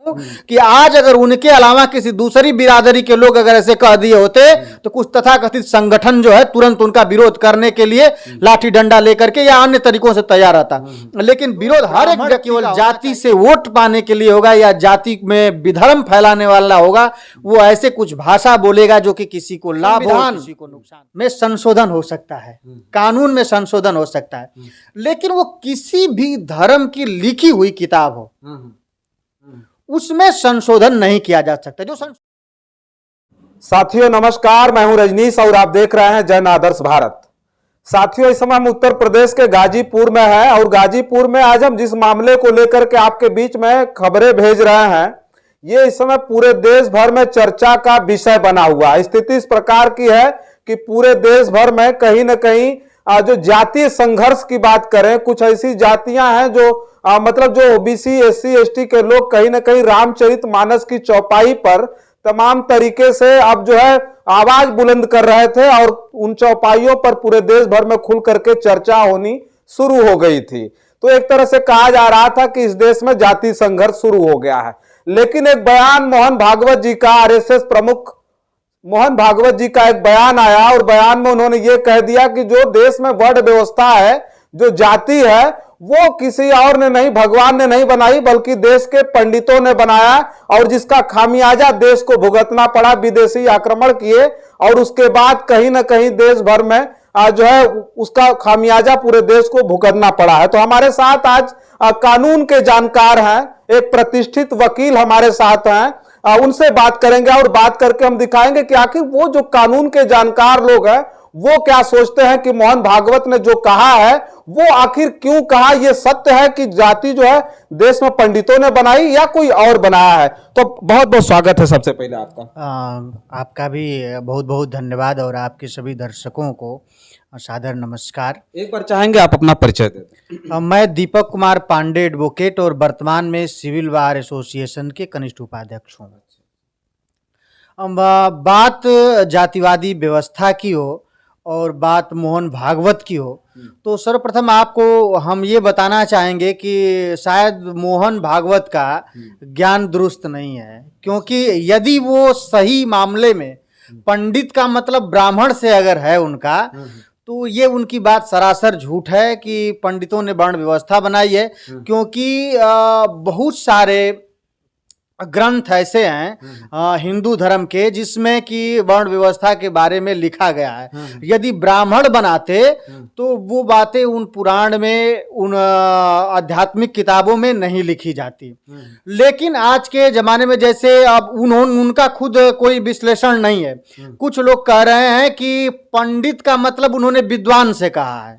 कि आज अगर उनके अलावा किसी दूसरी बिरादरी के लोग अगर ऐसे कह दिए होते तो कुछ तथाकथित संगठन जो है तुरंत उनका विरोध करने के लिए लाठी डंडा लेकर के या अन्य तरीकों से तैयार रहता। लेकिन विरोध हर एक केवल जाति से वोट पाने के लिए होगा या जाति में विधर्म फैलाने वाला होगा, वो ऐसे कुछ भाषा बोलेगा जो कि किसी को लाभ हो, किसी को नुकसान। में संशोधन हो सकता है, कानून में संशोधन हो सकता है, लेकिन वो किसी भी धर्म की लिखी हुई किताब हो उसमें संशोधन नहीं किया जा सकता। जो साथियों नमस्कार, मैं हूं रजनीश और आप देख रहे हैं जन आदर्श भारत। साथियों इस समय हम उत्तर प्रदेश के गाजीपुर में हैं और गाजीपुर में आज हम जिस मामले को लेकर के आपके बीच में खबरें भेज रहे हैं, ये इस समय पूरे देश भर में चर्चा का विषय बना हुआ है। स्थिति इस प्रकार की है कि पूरे देश भर में कहीं ना कहीं जो जातीय संघर्ष की बात करें, कुछ ऐसी जातियां हैं जो मतलब जो ओबीसी एससी एसटी के लोग कहीं ना कहीं रामचरितमानस की चौपाई पर तमाम तरीके से अब जो है आवाज बुलंद कर रहे थे और उन चौपाइयों पर पूरे देश भर में खुल करके चर्चा होनी शुरू हो गई थी। तो एक तरह से कहा जा रहा था कि इस देश में जाति संघर्ष शुरू हो गया है। लेकिन एक बयान मोहन भागवत जी का, आरएसएस प्रमुख मोहन भागवत जी का एक बयान आया और बयान में उन्होंने ये कह दिया कि जो देश में वर्ण व्यवस्था है, जो जाति है, वो किसी और ने नहीं, भगवान ने नहीं बनाई बल्कि देश के पंडितों ने बनाया और जिसका खामियाजा देश को भुगतना पड़ा। विदेशी आक्रमण किए और उसके बाद कहीं ना कहीं देश भर में जो है उसका खामियाजा पूरे देश को भुगतना पड़ा है। तो हमारे साथ आज कानून के जानकार हैं, एक प्रतिष्ठित वकील हमारे साथ हैं, उनसे बात करेंगे और बात करके हम दिखाएंगे कि आखिर वो जो कानून के जानकार लोग हैं वो क्या सोचते हैं कि मोहन भागवत ने जो कहा है वो आखिर क्यों कहा। ये सत्य है कि जाति जो है देश में पंडितों ने बनाई या कोई और बनाया है। तो बहुत बहुत स्वागत है सबसे पहले आपका। आपका भी बहुत बहुत धन्यवाद और आपके सभी दर्शकों को सादर नमस्कार। एक बार चाहेंगे आप अपना परिचय दें। मैं दीपक कुमार पांडे एडवोकेट और वर्तमान में सिविल बार एसोसिएशन के कनिष्ठ उपाध्यक्ष हूँ। बात जातिवादी व्यवस्था की हो और बात मोहन भागवत की हो तो सर्वप्रथम आपको हम ये बताना चाहेंगे कि शायद मोहन भागवत का ज्ञान दुरुस्त नहीं है, क्योंकि यदि वो सही मामले में पंडित का मतलब ब्राह्मण से अगर है उनका, तो ये उनकी बात सरासर झूठ है कि पंडितों ने वर्ण व्यवस्था बनाई है। क्योंकि बहुत सारे ग्रंथ ऐसे हैं हिंदू धर्म के जिसमें कि वर्ण व्यवस्था के बारे में लिखा गया है। यदि ब्राह्मण बनाते तो वो बातें उन पुराण में, उन आध्यात्मिक किताबों में नहीं लिखी जाती। लेकिन आज के जमाने में जैसे अब उनका खुद कोई विश्लेषण नहीं है। कुछ लोग कह रहे हैं कि पंडित का मतलब उन्होंने विद्वान से कहा है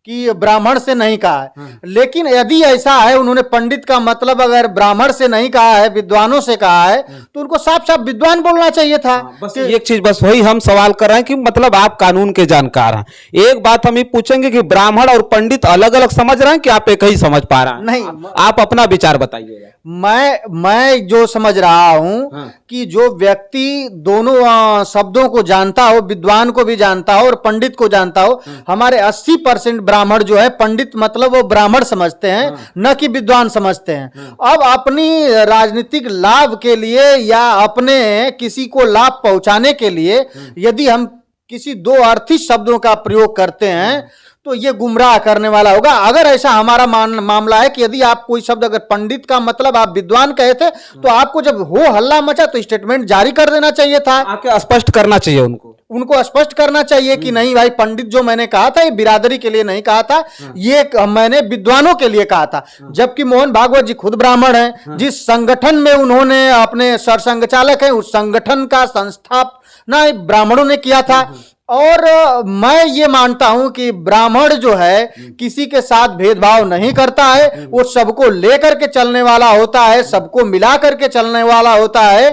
कि ब्राह्मण से नहीं कहा है। लेकिन यदि ऐसा है, उन्होंने पंडित का मतलब अगर ब्राह्मण से नहीं कहा है, विद्वानों से कहा है, तो उनको साफ साफ विद्वान बोलना चाहिए था। बस एक चीज, बस वही हम सवाल कर रहे हैं कि मतलब आप कानून के जानकार हैं। एक बात हम ये पूछेंगे कि ब्राह्मण और पंडित अलग अलग समझ रहे हैं कि आप एक ही समझ पा रहे हैं? नहीं, आप अपना विचार बताइएगा। मैं जो समझ रहा हूं कि जो व्यक्ति दोनों शब्दों को जानता हो, विद्वान को भी जानता हो और पंडित को जानता हो, हमारे 80% ब्राह्मण जो है पंडित मतलब वो ब्राह्मण समझते हैं, न कि विद्वान समझते हैं। अब अपनी राजनीतिक लाभ के लिए या अपने किसी को लाभ पहुंचाने के लिए यदि हम किसी दो अर्थी शब्दों का प्रयोग करते हैं तो ये गुमराह करने वाला होगा। अगर ऐसा हमारा मामला है कि यदि आप कोई शब्द, अगर पंडित का मतलब आप विद्वान कहे थे, तो आपको जब हो हल्ला मचा तो स्टेटमेंट जारी कर देना चाहिए था। आके स्पष्ट करना चाहिए उनको स्पष्ट करना चाहिए कि नहीं भाई, पंडित जो मैंने कहा था ये बिरादरी के लिए नहीं कहा था, ये मैंने विद्वानों के लिए कहा था। जबकि मोहन भागवत जी खुद ब्राह्मण हैं, जिस संगठन में उन्होंने अपने सरसंघचालक हैं, उस संगठन का संस्थापना ब्राह्मणों ने किया था। और मैं ये मानता हूं कि ब्राह्मण जो है किसी के साथ भेदभाव नहीं करता है, वो सबको लेकर के चलने वाला होता है, सबको मिला करके चलने वाला होता है।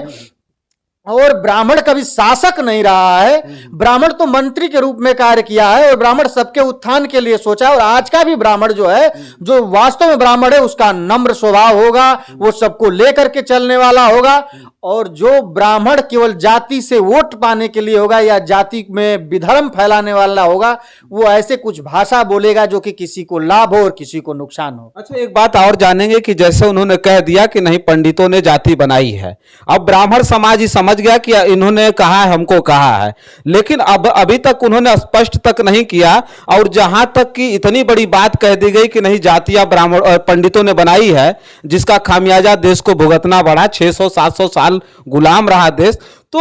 और ब्राह्मण कभी शासक नहीं रहा है, ब्राह्मण तो मंत्री के रूप में कार्य किया है और ब्राह्मण सबके उत्थान के लिए सोचा है। और आज का भी ब्राह्मण जो है, जो वास्तव में ब्राह्मण है, उसका नम्र स्वभाव होगा, वो सबको लेकर के चलने वाला होगा। और जो ब्राह्मण केवल जाति से वोट पाने के लिए होगा या जाति में विधर्म फैलाने वाला होगा, वो ऐसे कुछ भाषा बोलेगा जो कि किसी को लाभ हो और किसी को नुकसान हो। अच्छा, एक बात और जानेंगे कि जैसे उन्होंने कह दिया कि नहीं पंडितों ने जाति बनाई है, अब ब्राह्मण समाज ही समझ गया कि इन्होंने कहा है, हमको कहा है, लेकिन अब अभी तक उन्होंने स्पष्ट तक नहीं किया। और जहां तक कि इतनी बड़ी बात कह दी गई कि नहीं जातियां ब्राह्मण और पंडितों ने बनाई है, जिसका खामियाजा देश को भुगतना पड़ा, 600-700 साल गुलाम रहा देश, तो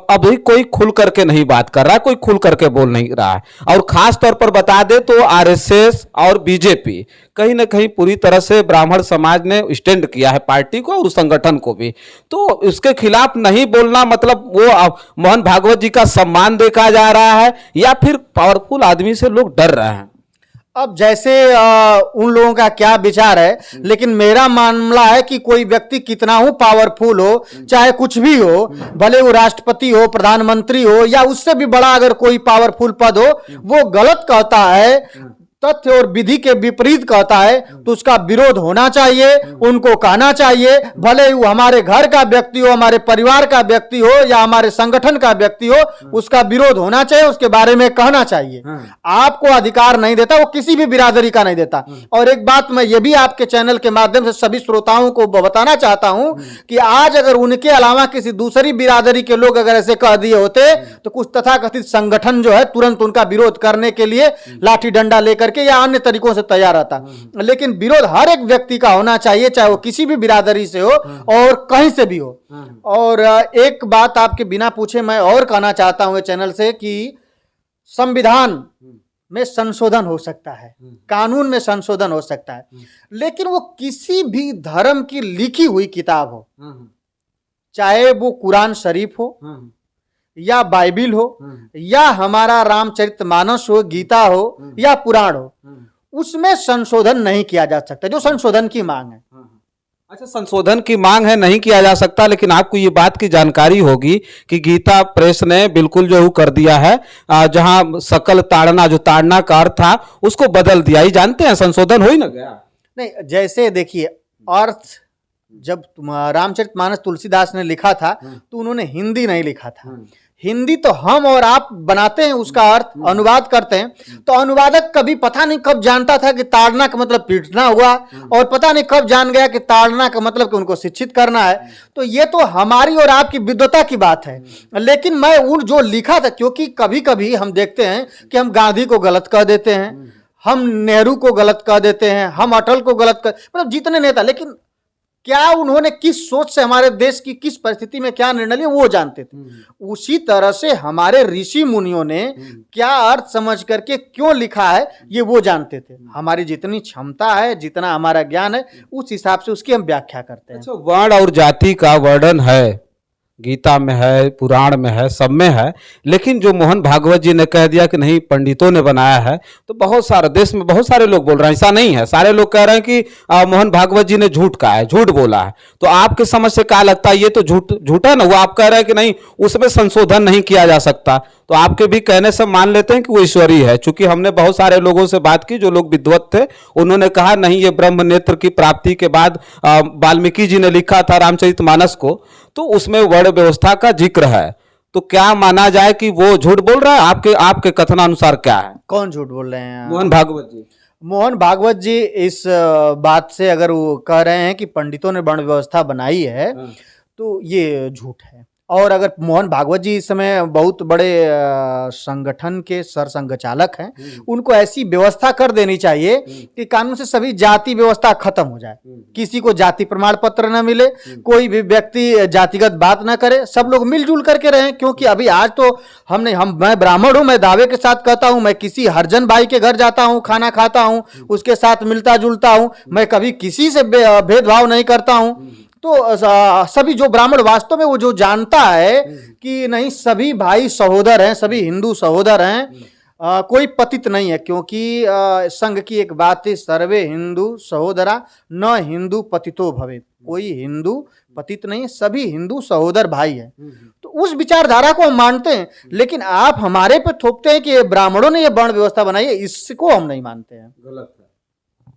अभी कोई खुल करके नहीं बात कर रहा है, कोई खुल करके बोल नहीं रहा है। और खास तौर पर बता दे तो आरएसएस और बीजेपी कहीं ना कहीं पूरी तरह से ब्राह्मण समाज ने स्टैंड किया है, पार्टी को और उस संगठन को भी। तो इसके खिलाफ नहीं बोलना मतलब वो मोहन भागवत जी का सम्मान देखा जा रहा है या फिर पावरफुल आदमी से लोग डर रहे हैं? अब जैसे उन लोगों का क्या विचार है, लेकिन मेरा मामला है कि कोई व्यक्ति कितना हो पावरफुल हो, चाहे कुछ भी हो, भले वो राष्ट्रपति हो, प्रधानमंत्री हो या उससे भी बड़ा अगर कोई पावरफुल पद हो, वो गलत कहता है, तथ्य और विधि के विपरीत कहता है, तो उसका विरोध होना चाहिए, उनको कहना चाहिए। भले वो हमारे घर का व्यक्ति हो, हमारे परिवार का व्यक्ति हो या हमारे संगठन का व्यक्ति हो, उसका विरोध होना चाहिए, उसके बारे में कहना चाहिए। आपको अधिकार नहीं देता, वो किसी भी बिरादरी का नहीं देता। और एक बात मैं ये भी आपके चैनल के माध्यम से सभी श्रोताओं को बताना चाहता हूं कि आज अगर उनके अलावा किसी दूसरी बिरादरी के लोग अगर ऐसे कह दिए होते, तो कुछ तथाकथित संगठन जो है तुरंत उनका विरोध करने के लिए लाठी डंडा लेकर के या अन्य तरीकों से तैयार रहता। लेकिन विरोध हर एक व्यक्ति का होना चाहिए, चाहे वो किसी भी बिरादरी से हो और कहीं से भी हो। और एक बात आपके बिना पूछे मैं और कहना चाहता हूं चैनल से कि संविधान में संशोधन हो सकता है, कानून में संशोधन हो सकता है, लेकिन वो किसी भी धर्म की लिखी हुई किताब हो, चाहे वो कुरान शरीफ हो या बाइबिल हो या हमारा रामचरितमानस हो, गीता हो या पुराण हो, उसमें संशोधन नहीं किया जा सकता जो संशोधन की मांग है। अच्छा, संशोधन की मांग है, नहीं किया जा सकता, लेकिन आपको ये बात की जानकारी होगी कि गीता प्रेस ने बिल्कुल जो कर दिया है, जहां सकल ताड़ना, जो ताड़ना का अर्थ था उसको बदल दिया। ये जानते हैं संशोधन हो ही ना गया? नहीं, जैसे देखिए, अर्थ जब रामचरितमानस तुलसीदास ने लिखा था तो उन्होंने हिंदी नहीं लिखा था। हिंदी तो हम और आप बनाते हैं, उसका अर्थ अनुवाद करते हैं। तो अनुवादक कभी पता नहीं कब जानता था कि ताड़ना का मतलब पीटना हुआ, और पता नहीं कब जान गया कि ताड़ना का मतलब कि उनको शिक्षित करना है। तो ये तो हमारी और आपकी विद्वता की बात है। लेकिन मैं उन जो लिखा था, क्योंकि कभी कभी हम देखते हैं कि हम गांधी को गलत कह देते हैं, हम नेहरू को गलत कह देते हैं, हम अटल को गलत कह, मतलब जितने नेता, लेकिन क्या उन्होंने किस सोच से हमारे देश की किस परिस्थिति में क्या निर्णय लिया वो जानते थे। उसी तरह से हमारे ऋषि मुनियों ने क्या अर्थ समझ करके क्यों लिखा है ये वो जानते थे। हमारी जितनी क्षमता है, जितना हमारा ज्ञान है, उस हिसाब से उसकी हम व्याख्या करते हैं। अच्छा, वर्ण और जाति का वर्णन है, गीता में है, पुराण में है, सब में है, लेकिन जो मोहन भागवत जी ने कह दिया कि नहीं पंडितों ने बनाया है, तो बहुत सारे देश में बहुत सारे लोग बोल रहे हैं ऐसा नहीं है। सारे लोग कह रहे हैं कि मोहन भागवत जी ने झूठ कहा है, झूठ बोला है। तो आपके समझ से क्या लगता है, ये तो झूठा ना? वो आप कह रहे हैं कि नहीं उसमें संशोधन नहीं किया जा सकता, तो आपके भी कहने से मान लेते हैं कि वो ईश्वरीय है। चूंकि हमने बहुत सारे लोगों से बात की जो लोग विद्वत थे, उन्होंने कहा नहीं ये ब्रह्म नेत्र की प्राप्ति के बाद वाल्मीकि जी ने लिखा था रामचरितमानस को, तो उसमें वर्ण व्यवस्था का जिक्र है। तो क्या माना जाए कि वो झूठ बोल रहा है? आपके कथनानुसार क्या है? कौन झूठ बोल रहे हैं? मोहन भागवत जी। मोहन भागवत जी इस बात से अगर वो कह रहे हैं कि पंडितों ने वर्ण व्यवस्था बनाई है, तो ये झूठ है। और अगर मोहन भागवत जी इस समय बहुत बड़े संगठन के सरसंघचालक हैं, उनको ऐसी व्यवस्था कर देनी चाहिए कि कानून से सभी जाति व्यवस्था खत्म हो जाए, किसी को जाति प्रमाण पत्र न मिले, कोई भी व्यक्ति जातिगत बात ना करे, सब लोग मिलजुल करके रहें। क्योंकि अभी आज तो मैं ब्राह्मण हूं, मैं दावे के साथ कहता हूं, मैं किसी हरिजन भाई के घर जाता हूं, खाना खाता हूं, उसके साथ मिलता जुलता हूं, मैं कभी किसी से भेदभाव नहीं करता हूं। तो सभी जो ब्राह्मण वास्तव में वो जो जानता है कि नहीं सभी भाई सहोदर हैं, सभी हिंदू सहोदर हैं, कोई पतित नहीं है। क्योंकि संघ की एक बात है, सर्वे हिंदू सहोदरा न हिंदू पतितो भवेत्, कोई हिंदू पतित नहीं है, सभी हिंदू सहोदर भाई है। तो उस विचारधारा को हम मानते हैं, लेकिन आप हमारे पे थोपते हैं कि ये ब्राह्मणों ने ये वर्ण व्यवस्था बनाई है, इसको हम नहीं मानते हैं। गलत है।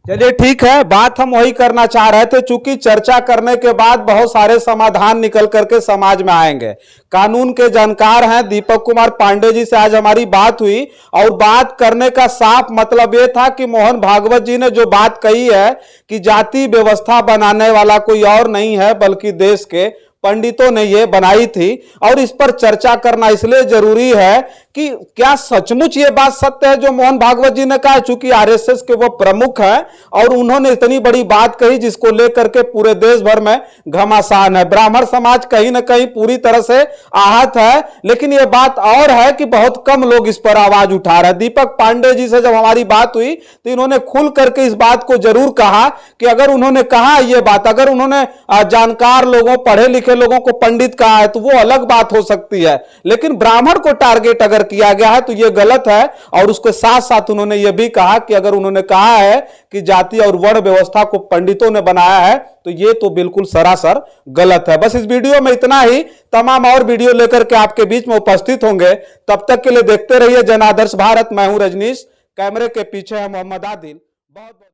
चलिए ठीक है, बात हम वही करना चाह रहे थे, चूंकि चर्चा करने के बाद बहुत सारे समाधान निकल करके समाज में आएंगे। कानून के जानकार हैं दीपक कुमार पांडे जी से आज हमारी बात हुई, और बात करने का साफ मतलब यह था कि मोहन भागवत जी ने जो बात कही है कि जाति व्यवस्था बनाने वाला कोई और नहीं है बल्कि देश के पंडितों ने ये बनाई थी। और इस पर चर्चा करना इसलिए जरूरी है कि क्या सचमुच ये बात सत्य है जो मोहन भागवत जी ने कहा, चूंकि आरएसएस के वो प्रमुख हैं और उन्होंने इतनी बड़ी बात कही जिसको लेकर के पूरे देश भर में घमासान है। ब्राह्मण समाज कहीं ना कहीं पूरी तरह से आहत है, लेकिन ये बात और है कि बहुत कम लोग इस पर आवाज उठा रहे हैं। दीपक पांडे जी से जब हमारी बात हुई तो इन्होंने खुल करके इस बात को जरूर कहा कि अगर उन्होंने कहा ये बात, अगर उन्होंने जानकार लोगों, पढ़े लिखे लोगों को पंडित कहा है तो वो अलग बात हो सकती है, लेकिन ब्राह्मण को टारगेट अगर किया गया है तो यह गलत है। और उसके साथ साथ उन्होंने यह भी कहा कि अगर उन्होंने कहा है कि जाति और वर्ण व्यवस्था को पंडितों ने बनाया है तो यह तो बिल्कुल सरासर गलत है। बस इस वीडियो में इतना ही, तमाम और वीडियो लेकर के आपके बीच में उपस्थित होंगे। तब तक के लिए देखते रहिए जन आदर्श भारत। मैं हूं रजनीश, कैमरे के पीछे है मोहम्मद आदिल। बहुत